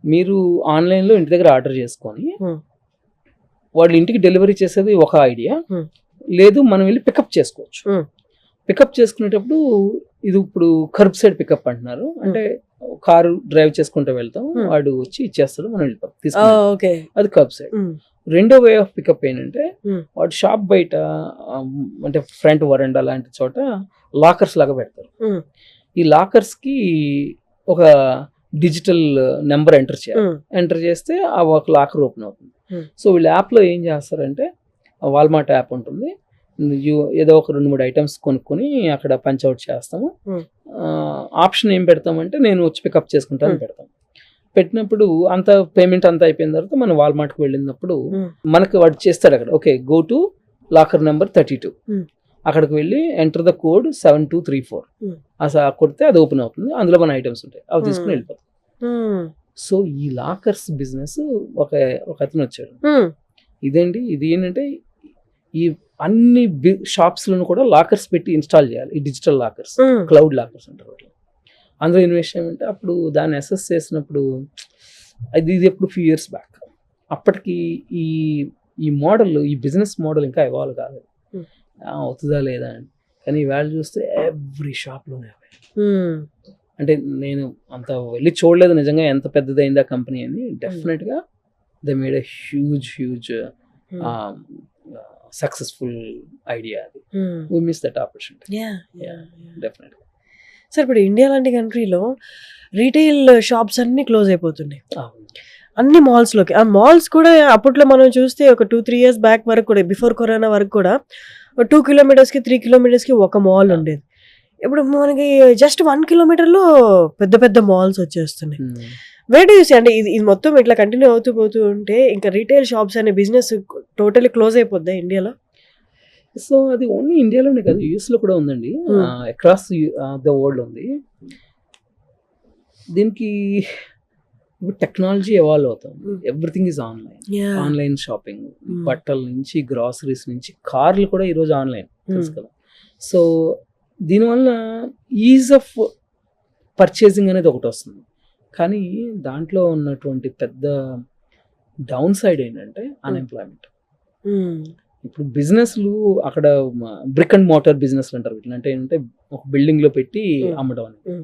S3: మీరు ఆన్లైన్లో ఇంటి దగ్గర ఆర్డర్ చేసుకొని వాళ్ళు ఇంటికి డెలివరీ చేసేది ఒక ఐడియా. లేదు, మనం వెళ్ళి పికప్ చేసుకోవచ్చు. పికప్ చేసుకునేటప్పుడు ఇది ఇప్పుడు కర్బ్ సైడ్ పికప్ అంటున్నారు. అంటే కారు డ్రైవ్ చేసుకుంటూ వెళ్తాం, వాడు వచ్చి ఇచ్చేస్తాడు, మనం వెళ్ళిపోతాం తీసుకుంటాం. అది కర్బ్ సైడ్. రెండో వే ఆఫ్ పికప్ ఏంటంటే వాడు షాప్ బయట అంటే ఫ్రంట్ వరండా లాంటి చోట లాకర్స్ లాగా పెడతారు. ఈ లాకర్స్ కి ఒక డిజిటల్ నెంబర్ ఎంటర్ చేయాలి. ఎంటర్ చేస్తే ఆ ఒక లాకర్ ఓపెన్ అవుతుంది. సో వీళ్ళు యాప్లో ఏం చేస్తారంటే, వాల్మార్ట్ యాప్ ఉంటుంది, ఏదో ఒక 2-3 ఐటమ్స్ కొనుక్కొని అక్కడ పంచ్ అవుట్ చేస్తాము. ఆప్షన్ ఏం పెడతామంటే నేను వచ్చి పికప్ చేసుకుంటాను పెడతాం. పెట్టినప్పుడు అంత పేమెంట్ అంతా అయిపోయిన తర్వాత మనం వాల్మార్ట్కి వెళ్ళినప్పుడు మనకు వాడు చేస్తాడు అక్కడ, okay go to locker number 32, అక్కడికి వెళ్ళి ఎంటర్ ద కోడ్ 7234 అసలు కొడితే అది ఓపెన్ అవుతుంది. అందులో మన ఐటమ్స్ ఉంటాయి, అవి తీసుకుని వెళ్ళిపోతాం. సో ఈ లాకర్స్ బిజినెస్ ఒక అతను వచ్చాడు. ఇది ఏంటంటే ఈ అన్ని షాప్స్ లను కూడా లాకర్స్ పెట్టి ఇన్స్టాల్ చేయాలి, ఈ డిజిటల్ లాకర్స్, క్లౌడ్ లాకర్స్ అంటారు. అందులో ఇన్వెస్ట్ చేయమంటే అప్పుడు దాన్ని అసెస్ చేసినప్పుడు ఇది ఎప్పుడు ఫ్యూ ఇయర్స్ బ్యాక్, అప్పటికి ఈ మోడల్, ఈ బిజినెస్ మోడల్ ఇంకా ఎవాల్వ్ కాలేదు, అవుతుందా లేదా అని. కానీ ఇవాళ చూస్తే ఎవ్రీ షాప్లోనే అంటే నేను అంత వెళ్ళి చూడలేదు నిజంగా ఎంత పెద్దదైందా కంపెనీ అని. డెఫినెట్గా they made a huge successful idea. అది వి మిస్ దట్ ఆపర్చునిటీ డెఫినెట్గా.
S2: సార్ ఇప్పుడు ఇండియా లాంటి కంట్రీలో రీటైల్ షాప్స్ అన్ని క్లోజ్ అయిపోతున్నాయి, అన్ని మాల్స్లోకి. ఆ మాల్స్ కూడా అప్పట్లో మనం చూస్తే ఒక 2-3 years బ్యాక్ వరకు కూడా, బిఫోర్ కరోనా వరకు కూడా 2 kilometers 3 kilometers ఒక మాల్ ఉండేది. ఇప్పుడు మనకి జస్ట్ 1 kilometerలో పెద్ద పెద్ద మాల్స్ వచ్చేస్తున్నాయి. వేర్ డు యు సీ, అంటే ఇది మొత్తం ఇట్లా కంటిన్యూ అవుతూ పోతూ ఉంటే ఇంకా రీటైల్ షాప్స్ అనే బిజినెస్ టోటలీ క్లోజ్ అయిపోద్దా ఇండియాలో?
S3: సో అది ఓన్లీ ఇండియాలోనే కాదు, యూఎస్లో కూడా ఉందండి, అక్రాస్ ద వరల్డ్ ఉంది. దీనికి ఇప్పుడు టెక్నాలజీ ఎవాల్వ్ అవుతుంది, ఎవ్రీథింగ్ ఈజ్ ఆన్లైన్ షాపింగ్, బట్టల నుంచి గ్రాసరీస్ నుంచి కార్లు కూడా ఈరోజు ఆన్లైన్, తెలుసు కదా. సో దీనివల్ల ఈజ్ ఆఫ్ పర్చేసింగ్ అనేది ఒకటి వస్తుంది. కానీ దాంట్లో ఉన్నటువంటి పెద్ద డౌన్ సైడ్ ఏంటంటే అన్ఎంప్లాయ్మెంట్. ఇప్పుడు బిజినెస్లు అక్కడ బ్రిక్ అండ్ మోటార్ బిజినెస్లు అంటారు వీటిని. అంటే ఏంటంటే ఒక బిల్డింగ్లో పెట్టి అమ్మడం అనేది.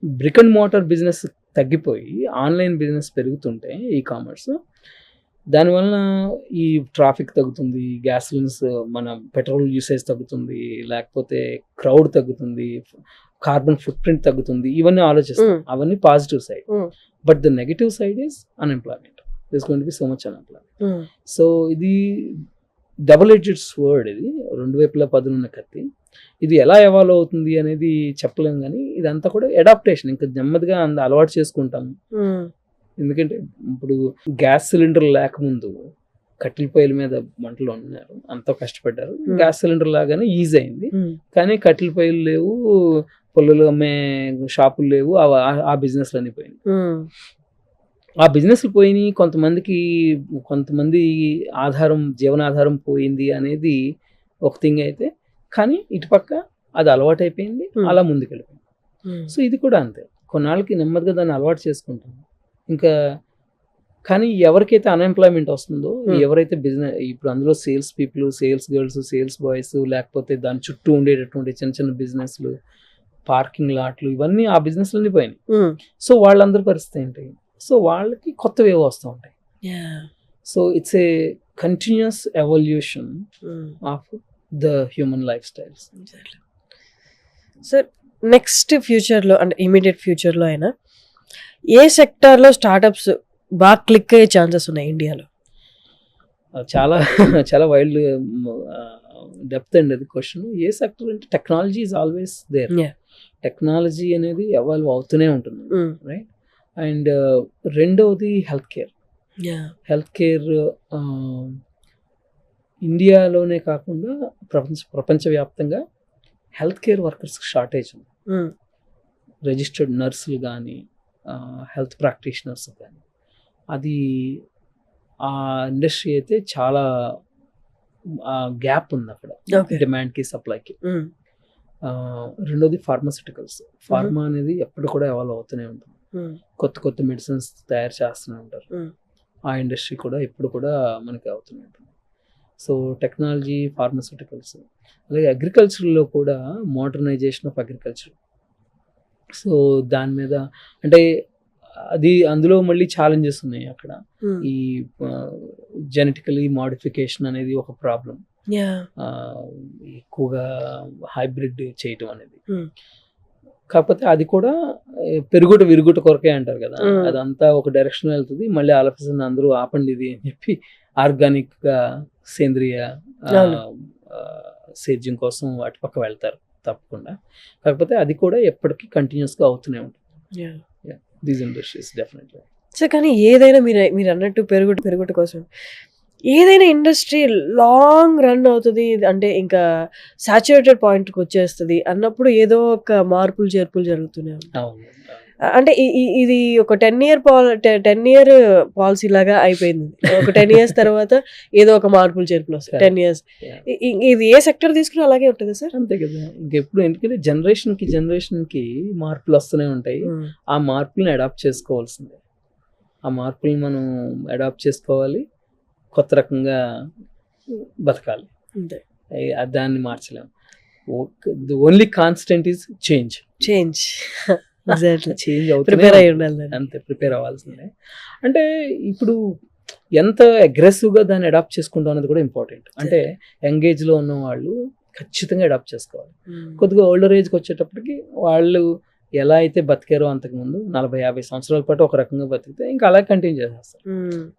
S3: బ్రిక్ అండ్ మోటార్ బిజినెస్ తగ్గిపోయి ఆన్లైన్ బిజినెస్ పెరుగుతుంటే ఈ కామర్స్, దానివల్ల ఈ ట్రాఫిక్ తగ్గుతుంది, గ్యాసోలిన్స్ మన పెట్రోల్ యూసేజ్ తగ్గుతుంది, లేకపోతే క్రౌడ్ తగ్గుతుంది, కార్బన్ ఫుట్ ప్రింట్ తగ్గుతుంది. ఇవన్నీ ఆలోచిస్తాం, అవన్నీ positive side. But the negative side is unemployment. This going to be so much unemployment. So ఇది డబుల్ ఎడ్జెడ్ స్వర్డ్, ఇది రెండు వైపులా పదునున్న కత్తి. ఇది ఎలా ఎవాల్వ్ అవుతుంది అనేది చెప్పలేము, కానీ ఇదంతా కూడా అడాప్టేషన్. ఇంకా నెమ్మదిగా అలవాటు చేసుకుంటాము. ఎందుకంటే ఇప్పుడు గ్యాస్ సిలిండర్ లేకముందు కట్టెల పొయ్యిల మీద మంటలు ఉన్నారు, అంతా కష్టపడ్డారు. గ్యాస్ సిలిండర్ లాగానే ఈజీ అయింది. కానీ కట్టెల పొయ్యిలు లేవు, పొల్లులు అమ్మే షాపులు లేవు, ఆ బిజినెస్లు అన్నీ పోయినాయి. ఆ బిజినెస్లు పోయినాయి, కొంతమంది జీవనాధారం పోయింది అనేది ఒక థింగ్ అయితే, కానీ ఇటుపక్క అది అలవాటు అయిపోయింది, అలా ముందుకెళ్ళిపోయింది. సో ఇది కూడా అంతే, కొన్నాళ్ళకి నెమ్మదిగా దాన్ని అలవాటు చేసుకుంటాం. ఇంకా కానీ ఎవరికైతే అన్ఎంప్లాయ్మెంట్ వస్తుందో, ఎవరైతే బిజినెస్, ఇప్పుడు అందులో sales people, sales girls, sales boys, లేకపోతే దాని చుట్టూ ఉండేటటువంటి చిన్న చిన్న బిజినెస్లు, పార్కింగ్ లాట్లు ఇవన్నీ ఆ బిజినెస్లన్నీ పోయినాయి. సో వాళ్ళందరి పరిస్థితి ఏంటి? సో వాళ్ళకి కొత్తవి ఏవో వస్తూ ఉంటాయి. So it's a continuous evolution of the human life styles.
S2: Sir next ఫ్యూచర్లో అంటే ఇమీడియట్ ఫ్యూచర్లో అయినా ఏ సెక్టార్లో స్టార్టప్స్ బాగా క్లిక్ అయ్యే ఛాన్సెస్ ఉన్నాయి ఇండియాలో?
S3: చాలా చాలా వైల్డ్ డెప్త్ అండి అది క్వశ్చన్. ఏ సెక్టర్ అంటే technology is always there. Technology అనేది ఎవాల్వ్ అవుతూనే ఉంటుంది, రైట్? అండ్ రెండవది హెల్త్ కేర్. హెల్త్ కేర్ ఇండియాలోనే కాకుండా ప్రపంచవ్యాప్తంగా హెల్త్ కేర్ వర్కర్స్ షార్టేజ్ ఉంది. రిజిస్టర్డ్ నర్సులు కానీ హెల్త్ ప్రాక్టీషనర్స్ కానీ అది ఆ ఇండస్ట్రీ అయితే చాలా గ్యాప్ ఉంది అక్కడ, డిమాండ్కి సప్లైకి. రెండోది ఫార్మాసిటికల్స్. ఫార్మా అనేది ఎప్పుడు కూడా ఎవాల్వ్ అవుతూనే ఉంటుంది. కొత్త కొత్త మెడిసిన్స్ తయారు చేస్తూనే ఉంటారు. ఆ ఇండస్ట్రీ కూడా ఎప్పుడు కూడా మనకి అవుతూనే ఉంటుంది. సో టెక్నాలజీ, ఫార్మాసిటికల్స్, అలాగే అగ్రికల్చర్లో కూడా మోడర్నైజేషన్ ఆఫ్ అగ్రికల్చర్. సో దాని మీద అంటే అది అందులో మళ్ళీ ఛాలెంజెస్ ఉన్నాయి అక్కడ. ఈ జెనెటికలీ మోడిఫికేషన్ అనేది ఒక ప్రాబ్లం, ఎక్కువగా హైబ్రిడ్ చేయటం అనేది. కాకపోతే అది కూడా పెరుగుట విరుగుట కొరకే అంటారు కదా, అదంతా ఒక డైరెక్షన్ వెళ్తుంది. మళ్ళీ ఆలోచన అందరూ ఆపండి ఇది అని చెప్పి ఆర్గానిక్ గా సేంద్రియ సేద్యం కోసం వాటి పక్క వెళ్తారు తప్పకుండా. కాకపోతే అది కూడా ఎప్పటికీ కంటిన్యూస్ గా అవుతూనే ఉంటుంది. These industries definitely.
S2: సో కానీ ఏదైనా మీరు అన్నట్టు పెరుగుట కోసం ఏదైనా ఇండస్ట్రీ లాంగ్ రన్ అవుతుంది అంటే ఇంకా సాచురేటెడ్ పాయింట్కి వచ్చేస్తుంది అన్నప్పుడు ఏదో ఒక మార్పులు చేర్పులు జరుగుతూనే ఉంటాయి. అంటే ఇది ఒక 10 year పాలసీ లాగా అయిపోయింది. ఒక 10 years తర్వాత ఏదో ఒక మార్పులు చేర్పులు వస్తాయి. 10 years ఇది ఏ సెక్టర్ తీసుకున్నా అలాగే ఉంటుంది సార్.
S3: అంతే కదా, ఇంకెప్పుడు ఎందుకంటే జనరేషన్కి మార్పులు వస్తూనే ఉంటాయి. ఆ మార్పులను అడాప్ట్ చేసుకోవాల్సిందే. ఆ మార్పులు మనం అడాప్ట్ చేసుకోవాలి, కొత్త రకంగా బతకాలి.
S2: అంతే,
S3: దాన్ని మార్చలేము. Only constant is change.
S2: Change
S3: prepare అయి ఉండాలి, అంతే, ప్రిపేర్ అవ్వాల్సిందే. అంటే ఇప్పుడు ఎంత అగ్రెసివ్గా దాన్ని అడాప్ట్ చేసుకుంటాం అనేది కూడా ఇంపార్టెంట్. అంటే యంగ్ ఏజ్లో ఉన్న వాళ్ళు ఖచ్చితంగా అడాప్ట్ చేసుకోవాలి. కొద్దిగా ఓల్డర్ ఏజ్కి వచ్చేటప్పటికి వాళ్ళు ఎలా అయితే బతికారో అంతకుముందు 40-50 సంవత్సరాల పాటు ఒక రకంగా బతికితే ఇంకా అలా కంటిన్యూ చేసేస్తారు.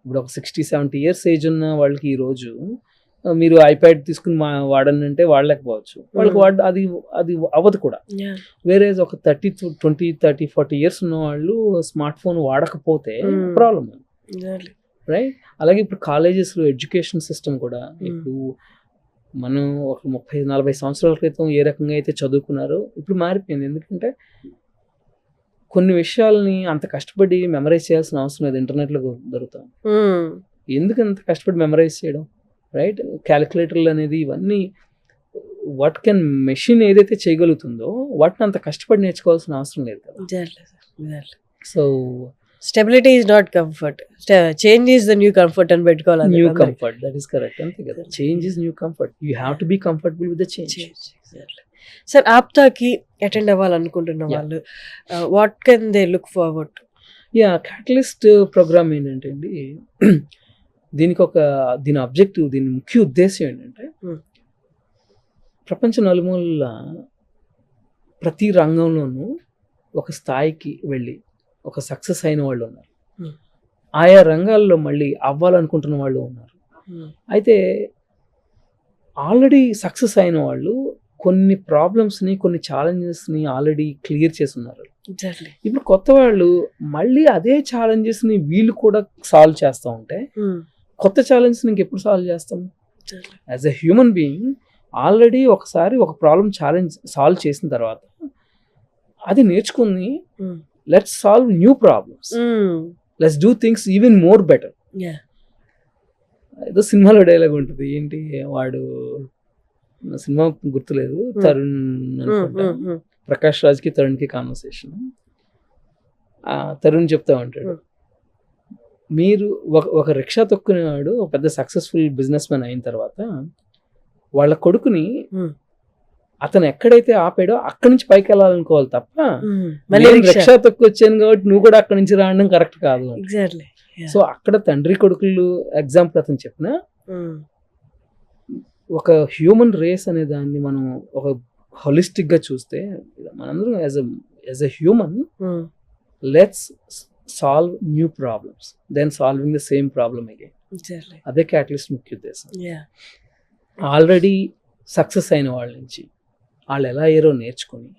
S3: ఇప్పుడు ఒక 60-70 years ఏజ్ ఉన్న వాళ్ళకి ఈ రోజు మీరు ఐప్యాడ్ తీసుకుని వాడని అంటే వాడలేకపోవచ్చు, వాళ్ళకి అది అవ్వదు కూడా. వేరే ఒక 30-40 years ఉన్న వాళ్ళు స్మార్ట్ ఫోన్ వాడకపోతే ప్రాబ్లమ్, రైట్? అలాగే ఇప్పుడు కాలేజెస్లో ఎడ్యుకేషన్ సిస్టమ్ కూడా ఇప్పుడు మనం ఒక 30-40 సంవత్సరాల క్రితం ఏ రకంగా అయితే చదువుకున్నారో ఇప్పుడు మారిపోయింది. ఎందుకంటే కొన్ని విషయాలని అంత కష్టపడి మెమరైజ్ చేయాల్సిన అవసరం లేదు, ఇంటర్నెట్లో దొరుకుతాం. ఎందుకు అంత కష్టపడి మెమరైజ్ చేయడం, రైట్? క్యాలిక్యులేటర్లు అనేది ఇవన్నీ వాట్ కెన్ మెషిన్ ఏదైతే చేయగలుగుతుందో వాటిని అంత కష్టపడి నేర్చుకోవాల్సిన అవసరం లేదు కదా. So
S2: stability is not comfort, change is the new comfort అని పెట్టుకోవాలి.
S3: New comfort, that is correct, అంతే కదా. Change is new comfort, you have to be comfortable with the change.
S2: Sir ఆప్తాకి అటెండ్ అవ్వాలనుకుంటున్న వాళ్ళు what can they look forward?
S3: Catalyst programme ఏంటంటే అండి, దీని ఆబ్జెక్టివ్, దీని ముఖ్య ఉద్దేశం ఏంటంటే ప్రపంచ నలుమూలల ప్రతి రంగంలోనూ ఒక స్థాయికి వెళ్ళి ఒక సక్సెస్ అయిన వాళ్ళు ఉన్నారు, ఆయా రంగాల్లో మళ్ళీ అవ్వాలనుకుంటున్న వాళ్ళు ఉన్నారు. అయితే ఆల్రెడీ సక్సెస్ అయిన వాళ్ళు కొన్ని ప్రాబ్లమ్స్ని, కొన్ని ఛాలెంజెస్ని ఆల్రెడీ క్లియర్ చేసి ఉన్నారు. ఇప్పుడు కొత్త వాళ్ళు మళ్ళీ అదే ఛాలెంజెస్ని వీళ్ళు కూడా సాల్వ్ చేస్తూ ఉంటే కొత్త ఛాలెంజ్ని ఇంకెప్పుడు సాల్వ్ చేస్తాం? As a human being already ఒకసారి ఒక ప్రాబ్లం సాల్వ్ చేసిన తర్వాత అది నేర్చుకుని let's solve new problems, let's do things even more better. ఏదో సినిమాలో డైలాగ్ ఉంటుంది, ఏంటి వాడు సినిమా గుర్తులేదు, తరుణ్ అనుకుంటా, ప్రకాష్ రాజ్కి తరుణ్కి కాన్వర్సేషన్. తరుణ్ చెప్తా ఉంటాడు, మీరు ఒక రిక్షా తొక్కునేవాడు ఒక పెద్ద సక్సెస్ఫుల్ బిజినెస్ మ్యాన్ అయిన తర్వాత వాళ్ళ కొడుకుని అతను ఎక్కడైతే ఆపాడో అక్కడి నుంచి పైకి వెళ్ళాలనుకోవాలి తప్ప
S2: మళ్ళీ
S3: నేను రిక్షా తక్కువ వచ్చాను కాబట్టి నువ్వు కూడా అక్కడి నుంచి రావడం కరెక్ట్ కాదు.
S2: ఎగ్జాక్ట్లీ.
S3: సో అక్కడ తండ్రి కొడుకులు ఎగ్జాంపుల్ అతను చెప్పిన ఒక హ్యూమన్ రేస్ అనే దాన్ని మనం ఒక హోలిస్టిక్ గా చూస్తే మనందరం as a human let's solve new problems then solving the same problem again. అదే క్యాటలిస్ట్ ముఖ్య ఉద్దేశం. ఆల్రెడీ సక్సెస్ అయిన వాళ్ళ నుంచి వాళ్ళు ఎలా అయ్యారో నేర్చుకుని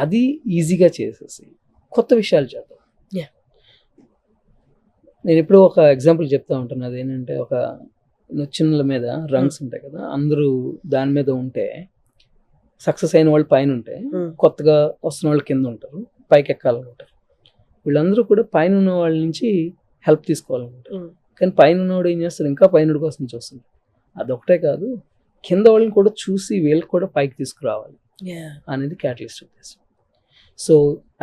S3: అది ఈజీగా చేసేసి కొత్త విషయాలు చేద్దాం. నేను ఇప్పుడు ఒక ఎగ్జాంపుల్ చెప్తా ఉంటాను. అదేంటంటే ఒక చిన్నల మీద రంగ్స్ ఉంటాయి కదా, అందరూ దాని మీద ఉంటే సక్సెస్ అయిన వాళ్ళు పైన ఉంటే కొత్తగా వస్తున్న వాళ్ళు కింద ఉంటారు, పైకి ఎక్కాలనుకుంటారు. వీళ్ళందరూ కూడా పైన ఉన్న వాళ్ళ నుంచి హెల్ప్ తీసుకోవాలనుకుంటారు. కానీ పైన ఉన్నవాడు ఏం చేస్తారు, ఇంకా పైన కోసం చూస్తుంది. అదొకటే కాదు, కింద వాళ్ళని కూడా చూసి వీళ్ళకి కూడా పైకి తీసుకురావాలి అనేది క్యాటలిస్ట్ ఉద్దేశం. సో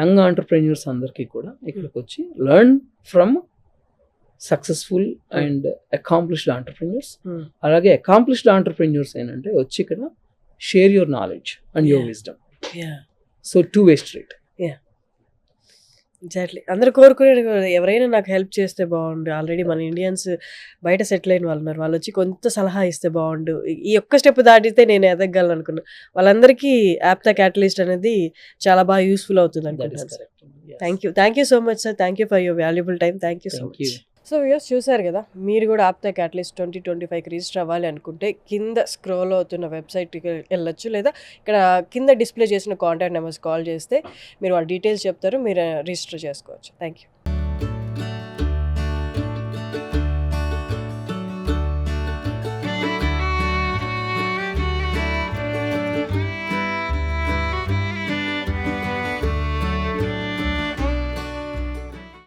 S3: యంగ్ ఆంటర్ప్రెన్యూర్స్ అందరికీ కూడా ఇక్కడికి వచ్చి learn from successful and accomplished entrepreneurs. అలాగే అకాంప్లిష్డ్ ఆంటర్ప్రెన్యూర్స్ ఏంటంటే వచ్చి ఇక్కడ share your knowledge and your wisdom. So 2-way street.
S2: Exactly. అందరు కోరుకునే ఎవరైనా నాకు హెల్ప్ చేస్తే బాగుండు. ఆల్రెడీ మన ఇండియన్స్ బయట సెటిల్ అయిన వాళ్ళు ఉన్నారు, వాళ్ళు వచ్చి కొంత సలహా ఇస్తే బాగుండు, ఈ ఒక్క స్టెప్ దాటితే నేను ఎదగలను అనుకున్నా వాళ్ళందరికీ యాప్తా క్యాటలిస్ట్ అనేది చాలా బాగా యూస్ఫుల్ అవుతుంది అనుకుంటున్నాను. Thank you so much sir. Thank you for your valuable time. Thank you so much. So viewers చూసారు కదా, మీరు కూడా యాప్తా క్యాటలిస్ట్ 2025కి రిజిస్టర్ అవ్వాలి అనుకుంటే కింద స్క్రోల్ అవుతున్న వెబ్సైట్కి వెళ్ళొచ్చు, లేదా ఇక్కడ కింద డిస్ప్లే చేసిన కాంటాక్ట్ నెంబర్స్ కాల్ చేస్తే మీరు వాళ్ళ డీటెయిల్స్ చెప్తారు, మీరు రిజిస్టర్ చేసుకోవచ్చు. Thank you.